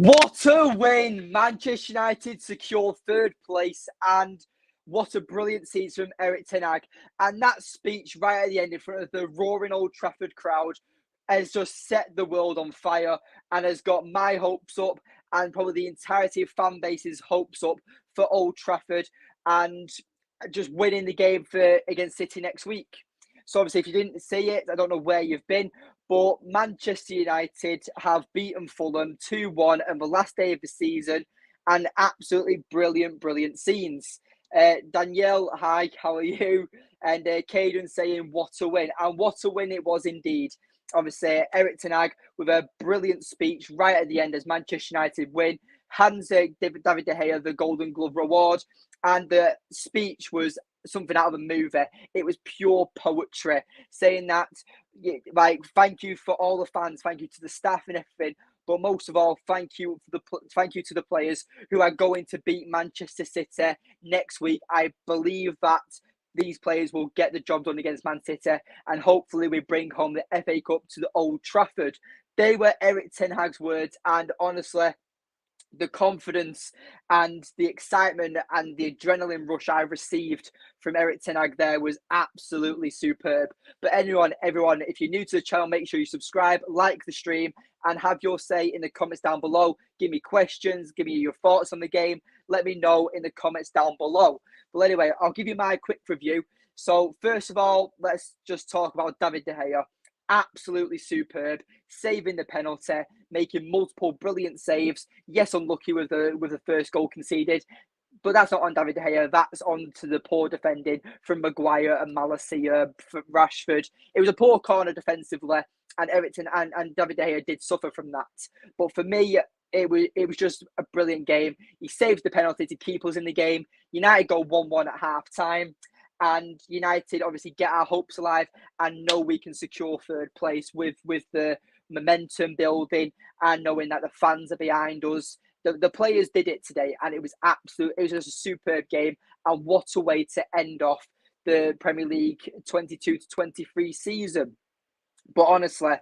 What a win! Manchester United secure third place, and what a brilliant season from Erik ten Hag. And that speech right at the end in front of the roaring Old Trafford crowd has just set the world on fire and has got my hopes up and probably the entirety of fan base's hopes up for Old Trafford and just winning the game against City next week. So obviously, if you didn't see it, I don't know where you've been, but Manchester United have beaten Fulham 2-1 on the last day of the season, and absolutely brilliant scenes. Danielle, hi, how are you? And Caden saying, what a win. And what a win it was indeed. Obviously, Erik ten Hag with a brilliant speech right at the end as Manchester United win, hands David De Gea the Golden Glove Award, and the speech was something out of a movie. It was pure poetry, saying that, like, thank you for all the fans, thank you to the staff and everything, but most of all, thank you to the players who are going to beat Manchester City next week. I believe that these players will get the job done against Man City, and hopefully we bring home the FA Cup to the Old Trafford. They were Erik ten Hag's words, and honestly, the confidence and the excitement and the adrenaline rush I received from Erik ten Hag there was absolutely superb. But everyone, if you're new to the channel, make sure you subscribe, like the stream, and have your say in the comments down below. Give me questions, give me your thoughts on the game. Let me know in the comments down below. But anyway, I'll give you my quick review. So first of all, let's just talk about David De Gea. Absolutely superb, saving the penalty, making multiple brilliant saves. Yes, unlucky with the first goal conceded, but that's not on David De Gea. That's on to the poor defending from Maguire and Malacia, from Rashford. It was a poor corner defensively, and Everton and David De Gea did suffer from that. But for me, it was just a brilliant game. He saved the penalty to keep us in the game. United go 1-1 at half time. And United obviously get our hopes alive and know we can secure third place with the momentum building and knowing that the fans are behind us. The players did it today, and it was just a superb game. And what a way to end off the Premier League 22-23 season. But honestly,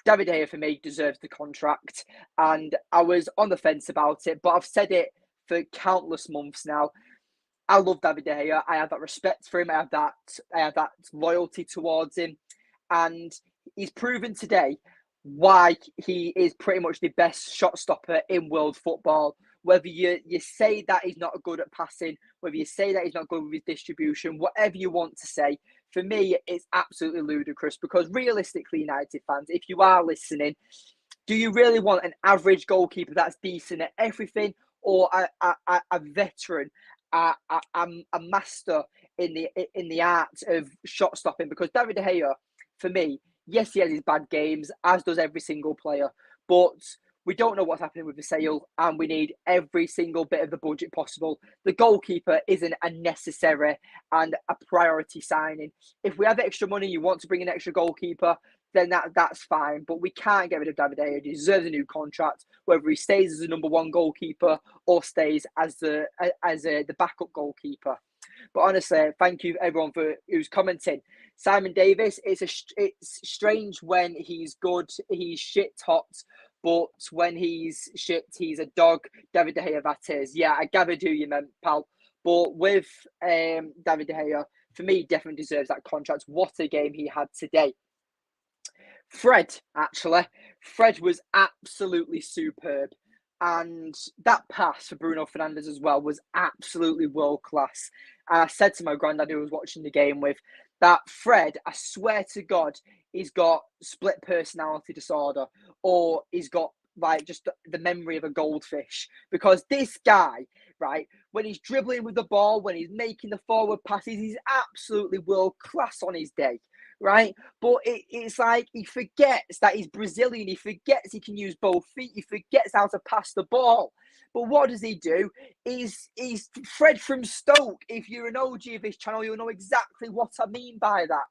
David De Gea for me deserves the contract, and I was on the fence about it, but I've said it for countless months now. I love David De Gea. I have that respect for him. I have that loyalty towards him, and he's proven today why he is pretty much the best shot stopper in world football. Whether you say that he's not good at passing, whether you say that he's not good with his distribution, whatever you want to say, for me, it's absolutely ludicrous. Because realistically, United fans, if you are listening, do you really want an average goalkeeper that's decent at everything, or a veteran? A master in the art of shot stopping? Because David De Gea, for me, yes, he has his bad games, as does every single player, but we don't know what's happening with the sale, and we need every single bit of the budget possible. The goalkeeper isn't a necessary and a priority signing. If we have extra money, you want to bring an extra goalkeeper, then that's fine. But we can't get rid of David De Gea. He deserves a new contract, whether he stays as the number one goalkeeper or stays as the backup goalkeeper. But honestly, thank you everyone for who's commenting. Simon Davis, it's strange when he's good, he's shit hot, but when he's shit, he's a dog. David De Gea, that is. Yeah, I gathered who you meant, pal. But with David De Gea, for me, definitely deserves that contract. What a game he had today. Fred was absolutely superb. And that pass for Bruno Fernandes as well was absolutely world class. And I said to my granddad who was watching the game with, that Fred, I swear to God, he's got split personality disorder, or he's got like just the memory of a goldfish. Because this guy, right, when he's dribbling with the ball, when he's making the forward passes, he's absolutely world class on his day. Right, but it's like he forgets that he's Brazilian. He forgets he can use both feet. He forgets how to pass the ball. But what does he do? He's Fred from Stoke. If you're an OG of this channel, you'll know exactly what I mean by that.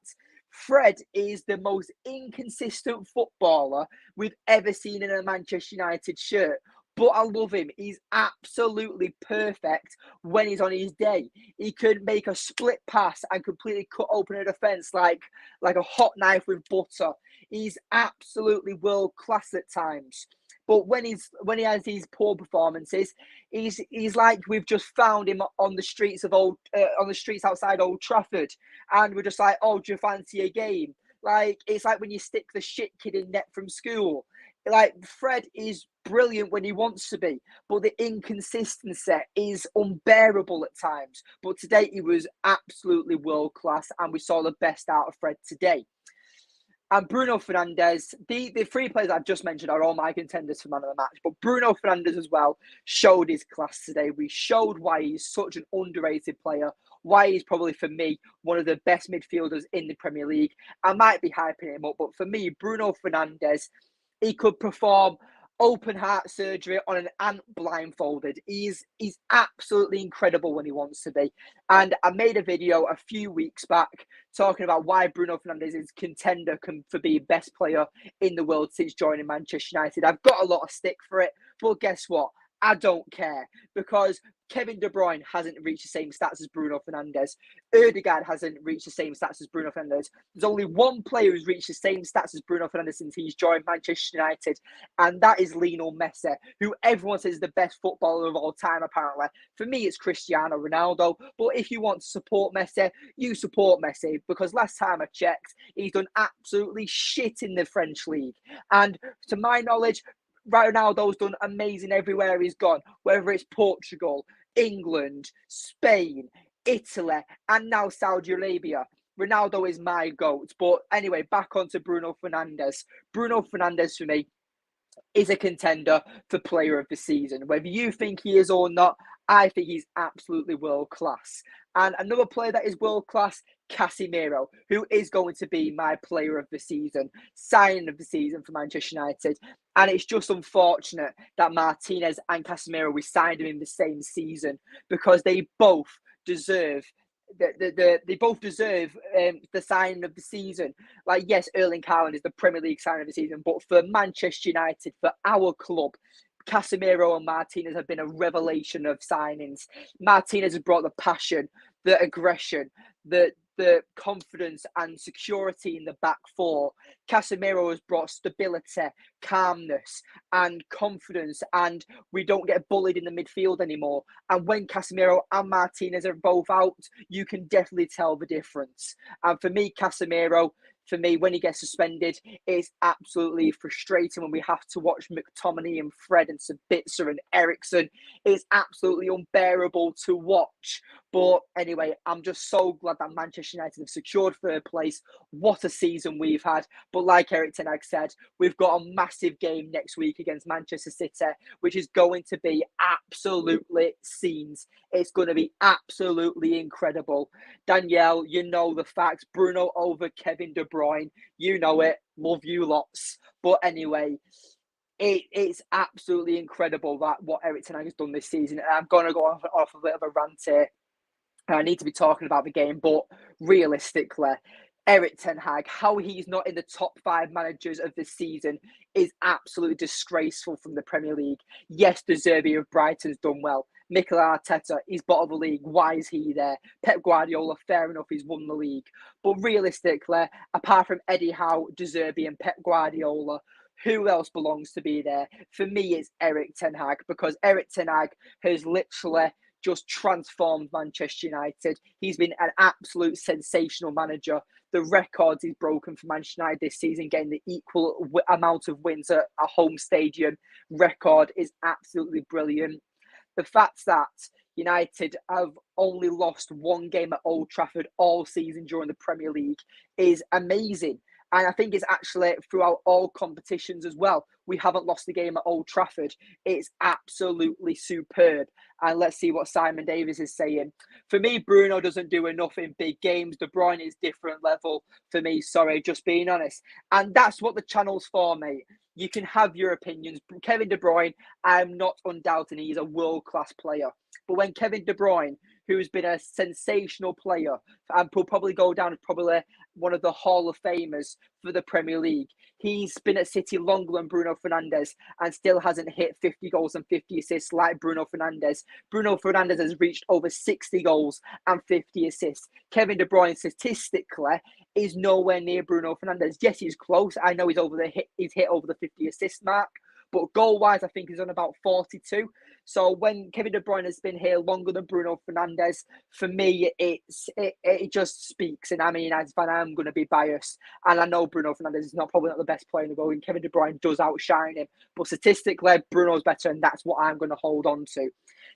Fred is the most inconsistent footballer we've ever seen in a Manchester United shirt. But I love him. He's absolutely perfect when he's on his day. He could make a split pass and completely cut open a defence like a hot knife with butter. He's absolutely world class at times. But when he has these poor performances, he's like we've just found him on the streets of on the streets outside Old Trafford, and we're just like, oh, do you fancy a game? Like, it's like when you stick the shit kid in net from school. Like, Fred is brilliant when he wants to be, but the inconsistency is unbearable at times. But today he was absolutely world class, and we saw the best out of Fred today. And Bruno Fernandes, the three players I've just mentioned are all my contenders for man of the match. But Bruno Fernandes as well showed his class today. We showed why he's such an underrated player, why he's probably, for me, one of the best midfielders in the Premier League. I might be hyping him up, but for me, Bruno Fernandes, he could perform open heart surgery on an ant blindfolded. He's absolutely incredible when he wants to be. And I made a video a few weeks back talking about why Bruno Fernandes is contender for being best player in the world since joining Manchester United. I've got a lot of stick for it, but guess what? I don't care, because Kevin De Bruyne hasn't reached the same stats as Bruno Fernandes. Ødegaard hasn't reached the same stats as Bruno Fernandes. There's only one player who's reached the same stats as Bruno Fernandes since he's joined Manchester United, and that is Lionel Messi, who everyone says is the best footballer of all time, apparently. For me, it's Cristiano Ronaldo, but if you want to support Messi, you support Messi, because last time I checked, he's done absolutely shit in the French league. And to my knowledge, Ronaldo's done amazing everywhere he's gone, whether it's Portugal, England, Spain, Italy, and now Saudi Arabia. Ronaldo is my GOAT. But anyway, back onto Bruno Fernandes. Bruno Fernandes, for me, is a contender for player of the season. Whether you think he is or not, I think he's absolutely world class. And another player that is world class, Casemiro, who is going to be my player of the season, signing of the season for Manchester United. And it's just unfortunate that Martinez and Casemiro, we signed them in the same season, because they both deserve they both deserve the signing of the season. Like, yes, Erling Haaland is the Premier League signing of the season, but for Manchester United, for our club, Casemiro and Martinez have been a revelation of signings. Martinez has brought the passion, the aggression, the confidence and security in the back four. Casemiro has brought stability, calmness and confidence, and we don't get bullied in the midfield anymore. And when Casemiro and Martinez are both out, you can definitely tell the difference. And for me, Casemiro, when he gets suspended, it's absolutely frustrating when we have to watch McTominay and Fred and Sabitzer and Eriksen. It's absolutely unbearable to watch. But anyway, I'm just so glad that Manchester United have secured third place. What a season we've had. But like Erik ten Hag said, we've got a massive game next week against Manchester City, which is going to be absolutely scenes. It's going to be absolutely incredible. Danielle, you know the facts. Bruno over Kevin De Bruyne. You know it. Love you lots. But anyway, it's absolutely incredible that what Erik ten Hag has done this season. And I'm going to go off a bit of a rant here. I need to be talking about the game, but realistically, Erik ten Hag, how he's not in the top 5 managers of the season is absolutely disgraceful from the Premier League. Yes, De Zerbi of Brighton's done well. Mikel Arteta, he's bottom of the league. Why is he there? Pep Guardiola, fair enough, he's won the league. But realistically, apart from Eddie Howe, De Zerbi and Pep Guardiola, who else belongs to be there? For me, it's Erik ten Hag, because Erik ten Hag has literally just transformed Manchester United. He's been an absolute sensational manager. The records he's broken for Manchester United this season, getting the equal amount of wins at a home stadium record, is absolutely brilliant. The fact that United have only lost one game at Old Trafford all season during the Premier League is amazing. And I think it's actually throughout all competitions as well. We haven't lost a game at Old Trafford. It's absolutely superb. And let's see what Simon Davis is saying. For me, Bruno doesn't do enough in big games. De Bruyne is different level for me. Sorry, just being honest. And that's what the channel's for, mate. You can have your opinions. Kevin De Bruyne, I'm not undoubting he's a world-class player. But when Kevin De Bruyne, who's been a sensational player and will probably go down as probably one of the Hall of Famers for the Premier League, he's been at City longer than Bruno Fernandes and still hasn't hit 50 goals and 50 assists like Bruno Fernandes. Bruno Fernandes has reached over 60 goals and 50 assists. Kevin De Bruyne statistically is nowhere near Bruno Fernandes. Yes, he's close. I know he's hit over the 50 assist mark. but goal-wise, I think he's on about 42. So when Kevin De Bruyne has been here longer than Bruno Fernandes, for me, it just speaks. And I mean, as a fan, I'm going to be biased. And I know Bruno Fernandes is probably not the best player in the world, and Kevin De Bruyne does outshine him. But statistically, Bruno's better, and that's what I'm going to hold on to.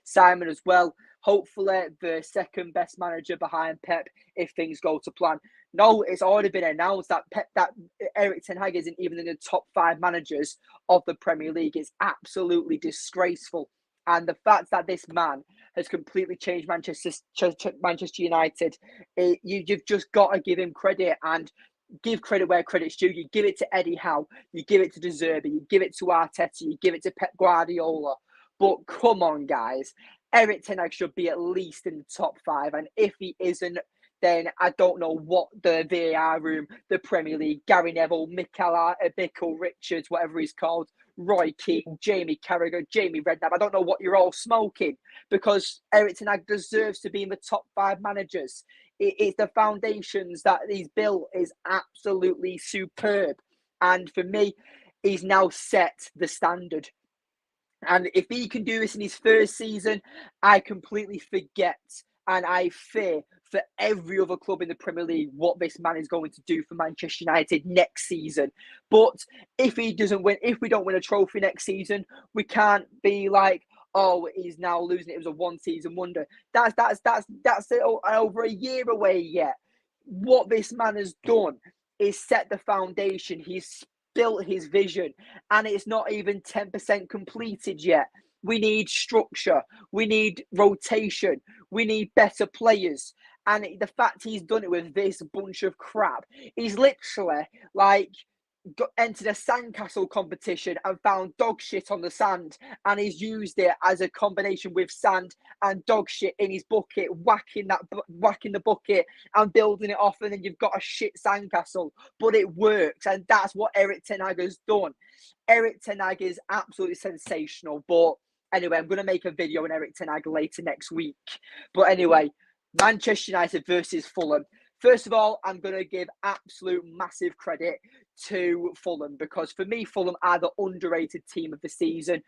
Simon as well. Hopefully, the second best manager behind Pep if things go to plan. No, it's already been announced that Erik Ten Hag isn't even in the top 5 managers of the Premier League. It's absolutely disgraceful. And the fact that this man has completely changed Manchester United, you've just got to give him credit and give credit where credit's due. You give it to Eddie Howe, you give it to De Zerbi, you give it to Arteta, you give it to Pep Guardiola. But come on, guys. Erik Ten Hag should be at least in the top 5. And if he isn't, then I don't know what the VAR room, the Premier League, Gary Neville, Mikel Richards, whatever he's called, Roy Keane, Jamie Carragher, Jamie Redknapp. I don't know what you're all smoking, because Erik Ten Hag deserves to be in the top 5 managers. It's the foundations that he's built is absolutely superb. And for me, he's now set the standard. And if he can do this in his first season, I completely forget and I fear for every other club in the Premier League what this man is going to do for Manchester United next season. But if he doesn't win, if we don't win a trophy next season, we can't be like, oh, he's now losing it. It was a one-season wonder. That's over a year away yet. What this man has done is set the foundation. He's built his vision, and it's not even 10% completed yet. We need structure. We need rotation. We need better players. And the fact he's done it with this bunch of crap, he's literally like entered a sandcastle competition and found dog shit on the sand, and he's used it as a combination with sand and dog shit in his bucket, whacking the bucket and building it off, and then you've got a shit sandcastle. But it works, and that's what Erik Ten Hag has done. Erik Ten Hag is absolutely sensational. But anyway, I'm going to make a video on Erik Ten Hag later next week. But anyway, Manchester United versus Fulham. First of all, I'm going to give absolute massive credit to Fulham, because for me, Fulham are the underrated team of the season.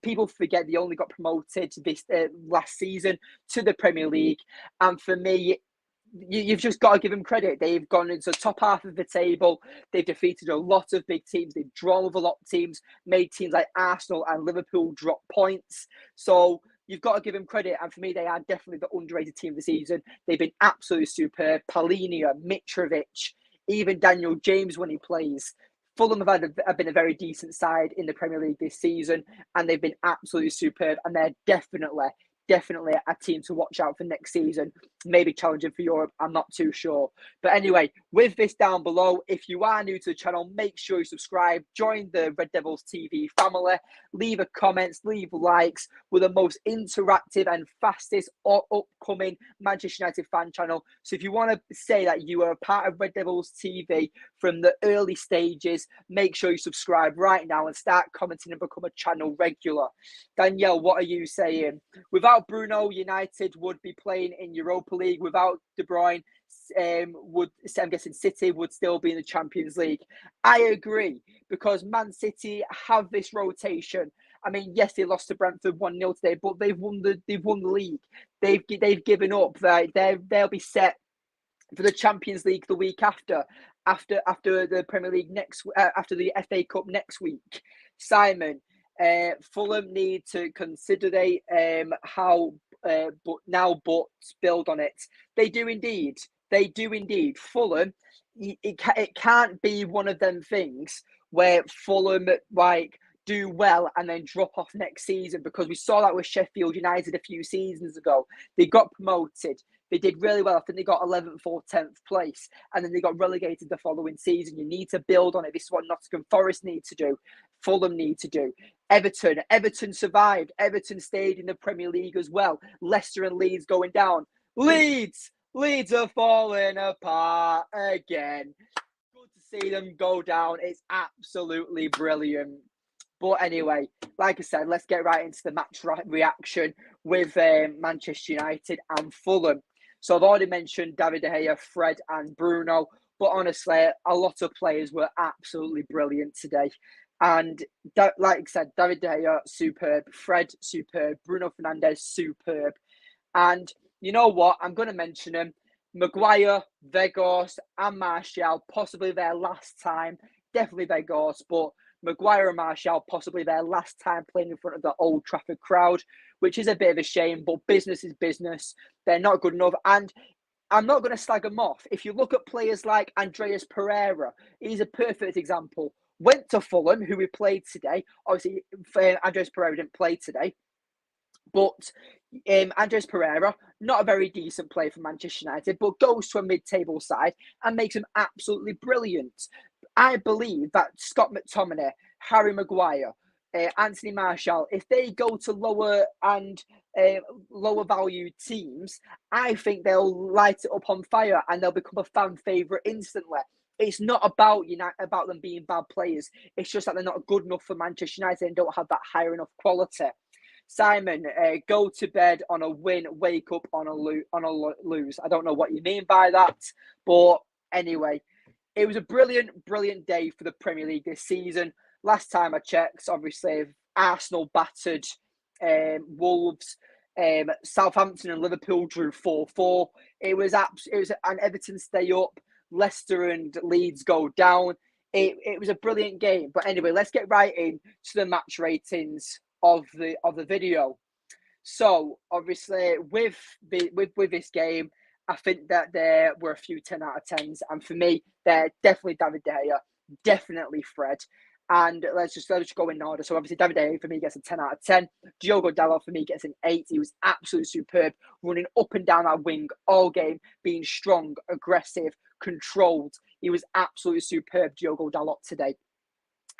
People forget they only got promoted this last season to the Premier League. And for me, you've just got to give them credit. They've gone into the top half of the table. They've defeated a lot of big teams. They've drawn with a lot of teams, made teams like Arsenal and Liverpool drop points. So you've got to give them credit. And for me, they are definitely the underrated team of the season. They've been absolutely superb. Palhinha, Mitrovic, even Daniel James when he plays. Fulham have been a very decent side in the Premier League this season, and they've been absolutely superb. And they're definitely a team to watch out for next season. Maybe challenging for Europe, I'm not too sure. But anyway, with this down below, if you are new to the channel, make sure you subscribe, join the Red Devils TV family, leave a comments, leave likes. We're the most interactive and fastest upcoming Manchester United fan channel. So if you want to say that you are a part of Red Devils TV from the early stages, make sure you subscribe right now and start commenting and become a channel regular. Danielle, what are you saying? Without Bruno, United would be playing in Europa League. Without De Bruyne, I'm guessing City would still be in the Champions League. I agree, because Man City have this rotation. I mean, yes, they lost to Brentford 1-0 today, but they've won the league. They've given up. They'll be set for the Champions League the week after the Premier League after the FA Cup next week. Simon, Fulham need to consider how but build on it. They do indeed. Fulham, it can't be one of them things where Fulham do well and then drop off next season, because we saw that with Sheffield United a few seasons ago. They got promoted. They did really well. I think they got 11th or 10th place, and then they got relegated the following season. You need to build on it. This is what Nottingham Forest need to do. Fulham need to do. Everton survived. Everton stayed in the Premier League as well. Leicester and Leeds going down. Leeds are falling apart again. Good to see them go down. It's absolutely brilliant. But anyway, like I said, let's get right into the match reaction with Manchester United and Fulham. So I've already mentioned David De Gea, Fred and Bruno. But honestly, a lot of players were absolutely brilliant today. And like I said, David De Gea, superb. Fred, superb. Bruno Fernandes, superb. And you know what? I'm going to mention them. Maguire, Vegas, and Martial, possibly their last time. Definitely Vegas, but Maguire and Martial, possibly their last time playing in front of the Old Trafford crowd, which is a bit of a shame, but business is business. They're not good enough. And I'm not going to slag them off. If you look at players like Andreas Pereira, he's a perfect example. Went to Fulham, who we played today. Obviously, Andreas Pereira didn't play today. But Andres Pereira, not a very decent player for Manchester United, but goes to a mid-table side and makes them absolutely brilliant. I believe that Scott McTominay, Harry Maguire, Anthony Martial, if they go to lower value teams, I think they'll light it up on fire and they'll become a fan favourite instantly. It's not about about them being bad players. It's just that they're not good enough for Manchester United and don't have that higher enough quality. Simon, go to bed on a win, wake up on a lose. I don't know what you mean by that, but anyway, it was a brilliant day for the Premier League this season. Last time I checked, obviously, Arsenal battered Wolves. Southampton and Liverpool drew 4-4. It was an Everton stay up. Leicester and Leeds go down. It was a brilliant game. But anyway, let's get right in to the match ratings of the video. So obviously with this game, I think that there were a few 10 out of 10s, and for me, they're definitely David De Gea, definitely Fred. And let's just go in order. So obviously David De Gea for me gets a 10 out of 10. Diogo Dalot for me gets an 8. He was absolutely superb, running up and down that wing all game, being strong, aggressive, controlled. He was absolutely superb, Diogo Dalot today.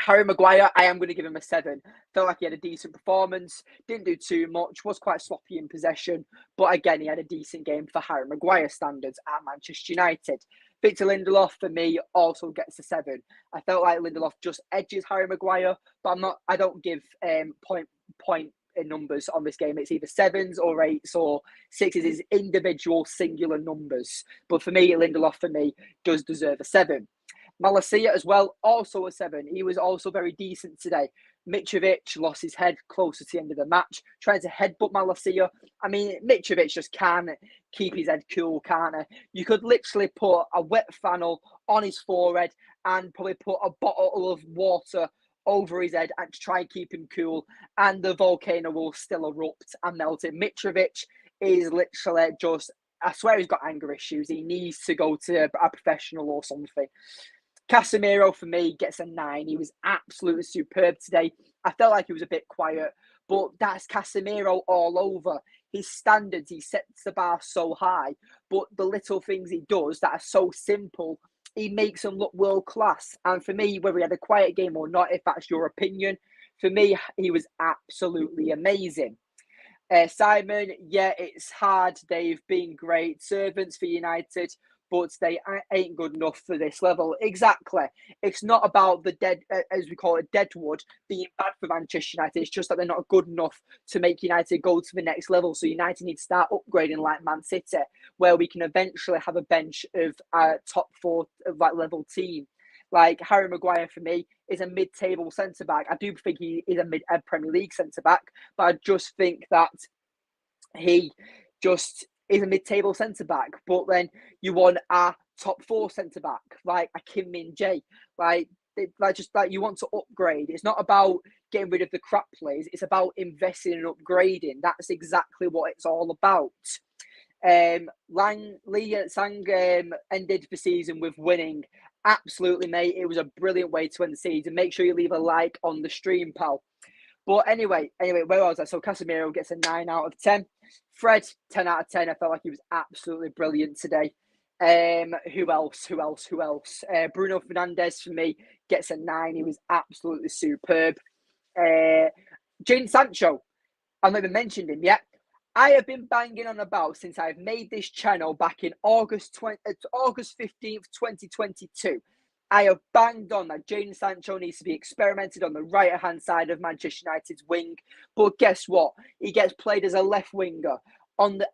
Harry Maguire, I am going to give him a 7. Felt like he had a decent performance. Didn't do too much. Was quite sloppy in possession. But again, he had a decent game for Harry Maguire standards at Manchester United. Victor Lindelof, for me, also gets a 7. I felt like Lindelof just edges Harry Maguire. But I don't give point numbers on this game. It's either 7s or 8s or 6s. His individual singular numbers. But for me, Lindelof, for me, does deserve a 7. Malacia as well, also a 7. He was also very decent today. Mitrovic lost his head closer to the end of the match, trying to headbutt Malacia. I mean, Mitrovic just can't keep his head cool, can't he? You could literally put a wet flannel on his forehead and probably put a bottle of water over his head and try and keep him cool, and the volcano will still erupt and melt it. Mitrovic is literally just, I swear he's got anger issues. He needs to go to a professional or something. Casemiro, for me, gets a 9. He was absolutely superb today. I felt like he was a bit quiet, but that's Casemiro all over. His standards, he sets the bar so high, but the little things he does that are so simple, he makes them look world class. And for me, whether he had a quiet game or not, if that's your opinion, for me, he was absolutely amazing. Simon, yeah, it's hard. They've been great servants for United, but they ain't good enough for this level. Exactly. It's not about the dead, as we call it, deadwood, being bad for Manchester United. It's just that they're not good enough to make United go to the next level. So United need to start upgrading like Man City, where we can eventually have a bench of top 4 of that level team. Like Harry Maguire, for me, is a mid-table centre-back. I do think he is a Premier League centre-back, but I just think that he just is a mid-table centre-back. But then you want a top 4 centre-back, like a Kim Min-jae. Like you want to upgrade. It's not about getting rid of the crap players. It's about investing and upgrading. That's exactly what it's all about. Lee Sang ended the season with winning. Absolutely, mate. It was a brilliant way to end the season. Make sure you leave a like on the stream, pal. But anyway, where was I? So Casemiro gets a 9 out of 10. Fred, 10 out of 10. I felt like he was absolutely brilliant today. Who else? Bruno Fernandes, for me, gets a 9. He was absolutely superb. Jadon Sancho, I've not even mentioned him yet. I have been banging on about since I've made this channel back in August 15th, 2022. I have banged on that Jadon Sancho needs to be experimented on the right-hand side of Manchester United's wing. But guess what? He gets played as a left winger,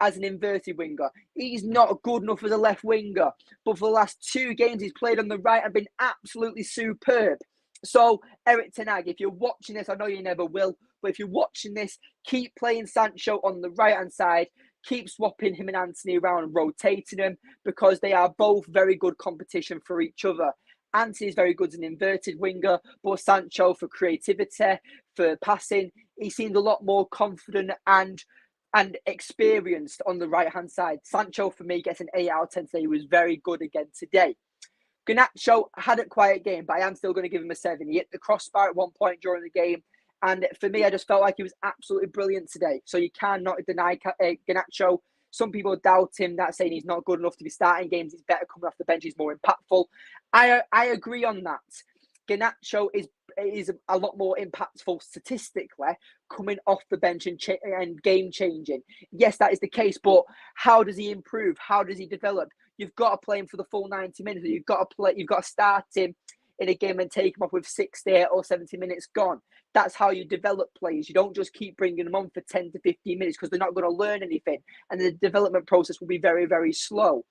as an inverted winger. He's not good enough as a left winger. But for the last 2 games, he's played on the right and been absolutely superb. So, Erik Ten Hag, if you're watching this, I know you never will, but if you're watching this, keep playing Sancho on the right-hand side. Keep swapping him and Anthony around and rotating them, because they are both very good competition for each other. Anthony is very good as an inverted winger, but Sancho for creativity, for passing, he seemed a lot more confident and experienced on the right-hand side. Sancho, for me, gets an 8 out of 10 today. He was very good again today. Garnacho had a quiet game, but I am still going to give him a 7. He hit the crossbar at one point during the game. And for me, I just felt like he was absolutely brilliant today. So you cannot deny Garnacho. Some people doubt him, that saying he's not good enough to be starting games. He's better coming off the bench. He's more impactful. I agree on that. Garnacho is a lot more impactful statistically coming off the bench and game changing. Yes, that is the case, but how does he improve? How does he develop? You've got to play him for the full 90 minutes. You've got to start him in a game and take him off with 60 or 70 minutes gone. That's how you develop players. You don't just keep bringing them on for 10 to 15 minutes, because they're not going to learn anything, and the development process will be very, very slow.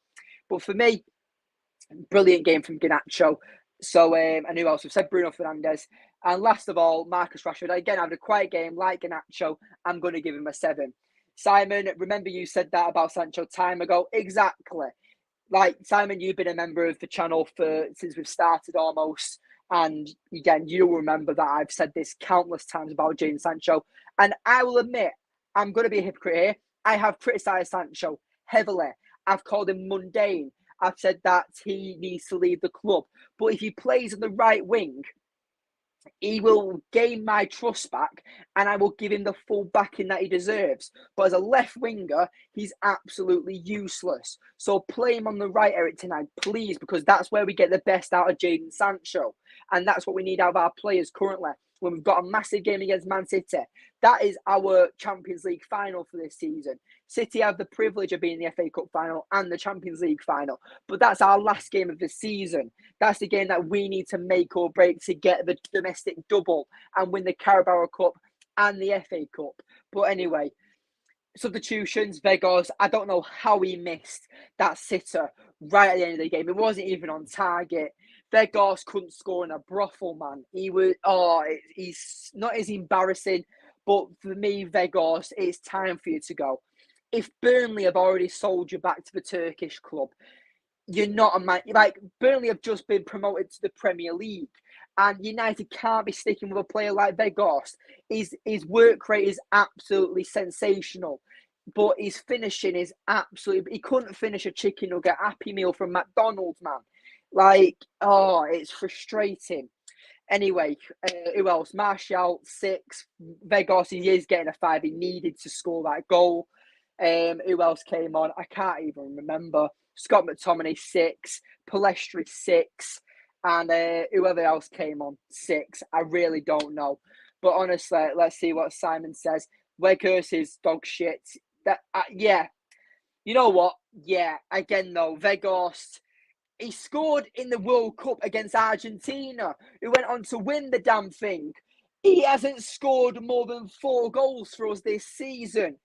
But for me, brilliant game from Garnacho. So, and who else? We've said Bruno Fernandes. And last of all, Marcus Rashford. Again, had a quiet game like Garnacho. I'm going to give him a 7. Simon, remember you said that about Sancho time ago? Exactly. Like, Simon, you've been a member of the channel since we've started almost. And again, you'll remember that I've said this countless times about Jadon Sancho. And I will admit, I'm going to be a hypocrite here. I have criticised Sancho heavily. I've called him mundane. I've said that he needs to leave the club. But if he plays on the right wing, he will gain my trust back, and I will give him the full backing that he deserves. But as a left winger, he's absolutely useless. So play him on the right, Erik Ten Hag, please, because that's where we get the best out of Jadon Sancho. And that's what we need out of our players currently. When we've got a massive game against Man City, that is our Champions League final for this season. City have the privilege of being in the FA Cup final and the Champions League final, but that's our last game of the season. That's the game that we need to make or break to get the domestic double and win the Carabao Cup and the FA Cup. But anyway, substitutions, Vegas, I don't know how he missed that sitter right at the end of the game. It wasn't even on target. Vegas couldn't score in a brothel, man. He's not as embarrassing, but for me, Vegas, it's time for you to go. If Burnley have already sold you back to the Turkish club, you're not a man. Like, Burnley have just been promoted to the Premier League, and United can't be sticking with a player like Vegas. His work rate is absolutely sensational, but his finishing is absolutely. He couldn't finish a chicken nugget Happy Meal from McDonald's, man. Like, it's frustrating. Anyway, who else? Martial, 6. Vegas, he is getting a 5. He needed to score that goal. Who else came on? I can't even remember. Scott McTominay, 6. Palestri, 6. And whoever else came on, 6. I really don't know. But honestly, let's see what Simon says. Weghorst is dog shit. Yeah. You know what? Yeah. Again, though, Weghorst, he scored in the World Cup against Argentina, who went on to win the damn thing. He hasn't scored more than 4 goals for us this season.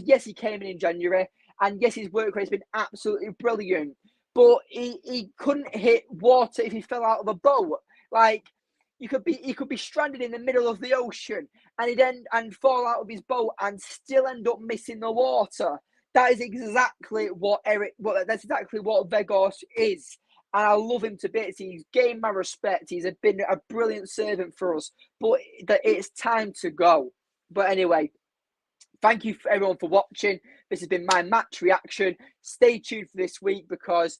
Yes, he came in January, and yes, his work rate has been absolutely brilliant. But he couldn't hit water if he fell out of a boat. Like, he could be stranded in the middle of the ocean, and fall out of his boat and still end up missing the water. That is exactly what that's exactly what Weghorst is. And I love him to bits. He's gained my respect. He's been a brilliant servant for us. But it's time to go. But anyway, thank you for everyone for watching. This has been my match reaction. Stay tuned for this week, because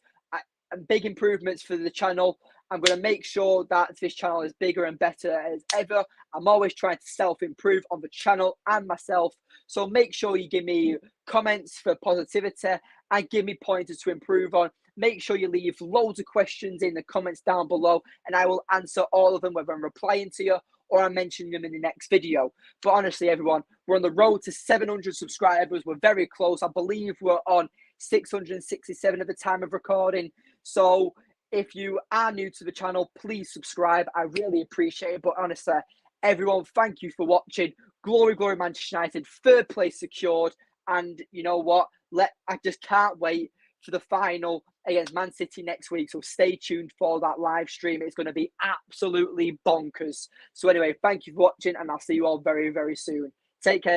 big improvements for the channel. I'm going to make sure that this channel is bigger and better as ever. I'm always trying to self-improve on the channel and myself. So make sure you give me comments for positivity and give me pointers to improve on. Make sure you leave loads of questions in the comments down below, and I will answer all of them, whether I'm replying to you or I'm mentioning them in the next video. But honestly, everyone, we're on the road to 700 subscribers. We're very close. I believe we're on 667 at the time of recording. So if you are new to the channel, please subscribe. I really appreciate it. But honestly, everyone, thank you for watching. Glory, glory, Manchester United. 3rd place secured. And you know what? I just can't wait for the final against Man City next week. So stay tuned for that live stream. It's going to be absolutely bonkers. So anyway, thank you for watching, and I'll see you all very, very soon. Take care.